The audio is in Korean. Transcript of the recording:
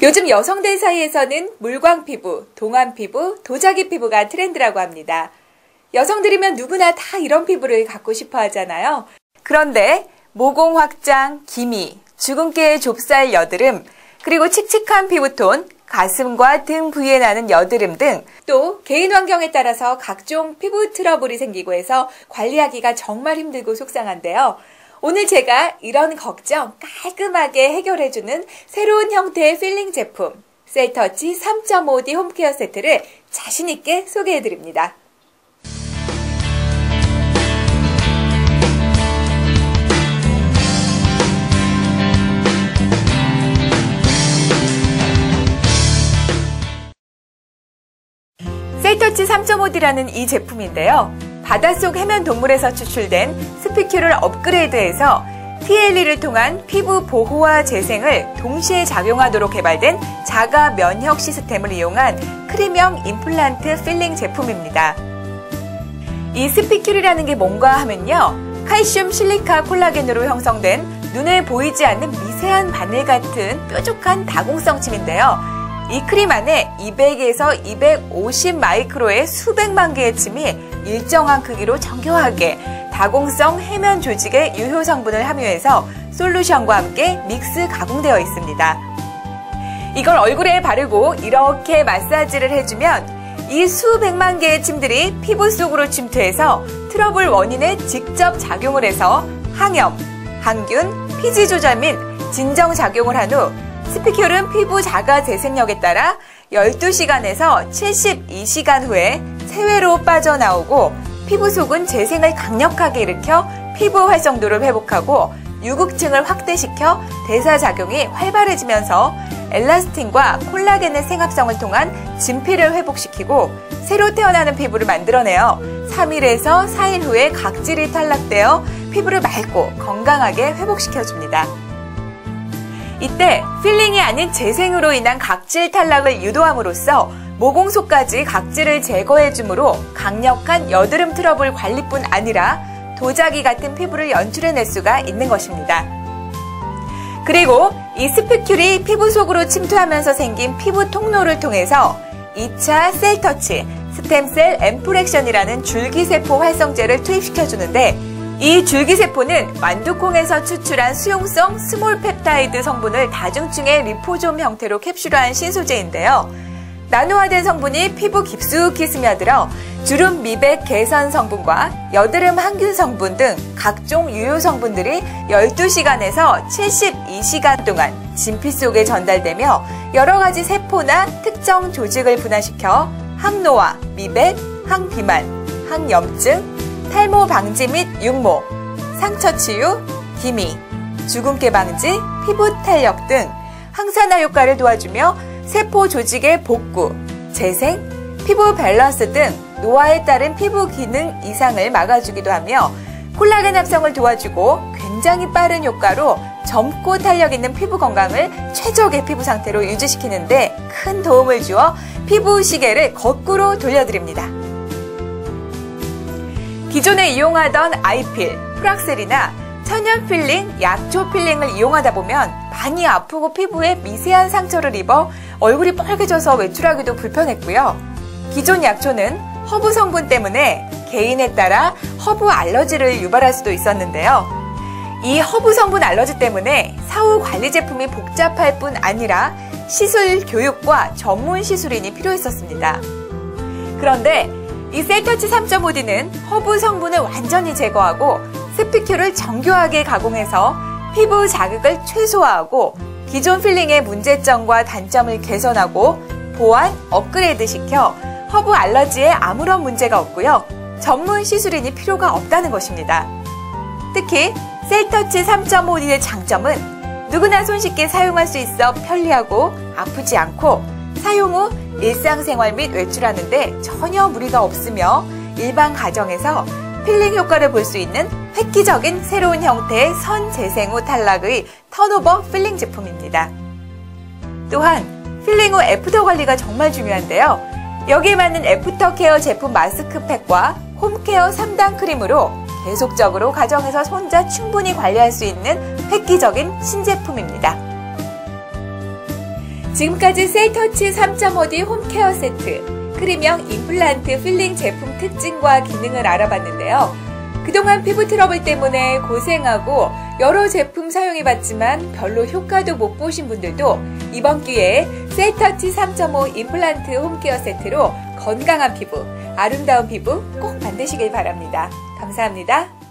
요즘 여성들 사이에서는 물광 피부, 동안 피부, 도자기 피부가 트렌드라고 합니다. 여성들이면 누구나 다 이런 피부를 갖고 싶어 하잖아요. 그런데 모공 확장, 기미, 주근깨의 좁쌀 여드름, 그리고 칙칙한 피부톤, 가슴과 등 부위에 나는 여드름 등 또 개인 환경에 따라서 각종 피부 트러블이 생기고 해서 관리하기가 정말 힘들고 속상한데요. 오늘 제가 이런 걱정 깔끔하게 해결해주는 새로운 형태의 필링 제품 셀터치 3.5D 홈케어 세트를 자신있게 소개해드립니다. 셀터치 3.5D라는 이 제품인데요. 바닷속 해면 동물에서 추출된 스피큐를 업그레이드해서 TLE를 통한 피부 보호와 재생을 동시에 작용하도록 개발된 자가 면역 시스템을 이용한 크림형 임플란트 필링 제품입니다. 이 스피큐리라는 게 뭔가 하면요. 칼슘 실리카 콜라겐으로 형성된 눈에 보이지 않는 미세한 바늘 같은 뾰족한 다공성 침인데요. 이 크림 안에 200에서 250 마이크로의 수백만 개의 침이 일정한 크기로 정교하게 다공성 해면 조직의 유효 성분을 함유해서 솔루션과 함께 믹스 가공되어 있습니다. 이걸 얼굴에 바르고 이렇게 마사지를 해주면 이 수백만 개의 침들이 피부 속으로 침투해서 트러블 원인에 직접 작용을 해서 항염, 항균, 피지 조절 및 진정 작용을 한 후 스피큐른 피부 자가 재생력에 따라 12시간에서 72시간 후에 세외로 빠져나오고 피부 속은 재생을 강력하게 일으켜 피부 활성도를 회복하고 유극층을 확대시켜 대사작용이 활발해지면서 엘라스틴과 콜라겐의 생합성을 통한 진피를 회복시키고 새로 태어나는 피부를 만들어내어 3일에서 4일 후에 각질이 탈락되어 피부를 맑고 건강하게 회복시켜줍니다. 이때 필링이 아닌 재생으로 인한 각질 탈락을 유도함으로써 모공 속까지 각질을 제거해주므로 강력한 여드름 트러블 관리뿐 아니라 도자기 같은 피부를 연출해낼 수가 있는 것입니다. 그리고 이 스피큐리 피부 속으로 침투하면서 생긴 피부 통로를 통해서 2차 셀터치 스템셀 엠프렉션이라는 줄기세포 활성제를 투입시켜주는데 이 줄기세포는 완두콩에서 추출한 수용성 스몰 펩타이드 성분을 다중층의 리포솜 형태로 캡슐화한 신소재인데요. 나노화된 성분이 피부 깊숙이 스며들어 주름 미백 개선 성분과 여드름 항균 성분 등 각종 유효 성분들이 12시간에서 72시간 동안 진피 속에 전달되며 여러 가지 세포나 특정 조직을 분화시켜 항노화, 미백, 항비만, 항염증, 탈모 방지 및 육모, 상처 치유, 기미, 주근깨 방지, 피부 탄력 등 항산화 효과를 도와주며 세포 조직의 복구, 재생, 피부 밸런스 등 노화에 따른 피부 기능 이상을 막아주기도 하며 콜라겐 합성을 도와주고 굉장히 빠른 효과로 젊고 탄력 있는 피부 건강을 최적의 피부 상태로 유지시키는 데 큰 도움을 주어 피부 시계를 거꾸로 돌려드립니다. 기존에 이용하던 아이필, 프락셀이나 천연 필링, 약초 필링을 이용하다 보면 많이 아프고 피부에 미세한 상처를 입어 얼굴이 빨개져서 외출하기도 불편했고요. 기존 약초는 허브 성분 때문에 개인에 따라 허브 알러지를 유발할 수도 있었는데요. 이 허브 성분 알러지 때문에 사후 관리 제품이 복잡할 뿐 아니라 시술 교육과 전문 시술인이 필요했었습니다. 그런데 이 셀터치 3.5D는 허브 성분을 완전히 제거하고 스피큐를 정교하게 가공해서 피부 자극을 최소화하고 기존 필링의 문제점과 단점을 개선하고 보완, 업그레이드 시켜 허브 알러지에 아무런 문제가 없고요. 전문 시술인이 필요가 없다는 것입니다. 특히 셀터치 3.5D의 장점은 누구나 손쉽게 사용할 수 있어 편리하고 아프지 않고 사용 후 일상생활 및 외출하는데 전혀 무리가 없으며 일반 가정에서 필링 효과를 볼 수 있는 획기적인 새로운 형태의 선 재생 후 탈락의 턴오버 필링 제품입니다. 또한 필링 후 애프터 관리가 정말 중요한데요. 여기에 맞는 애프터 케어 제품 마스크팩과 홈케어 3단 크림으로 계속적으로 가정에서 혼자 충분히 관리할 수 있는 획기적인 신제품입니다. 지금까지 셀터치 3.5D 홈케어 세트, 크림형 임플란트 필링 제품 특징과 기능을 알아봤는데요. 그동안 피부 트러블 때문에 고생하고 여러 제품 사용해봤지만 별로 효과도 못 보신 분들도 이번 기회에 셀터치 3.5 임플란트 홈케어 세트로 건강한 피부, 아름다운 피부 꼭 만드시길 바랍니다. 감사합니다.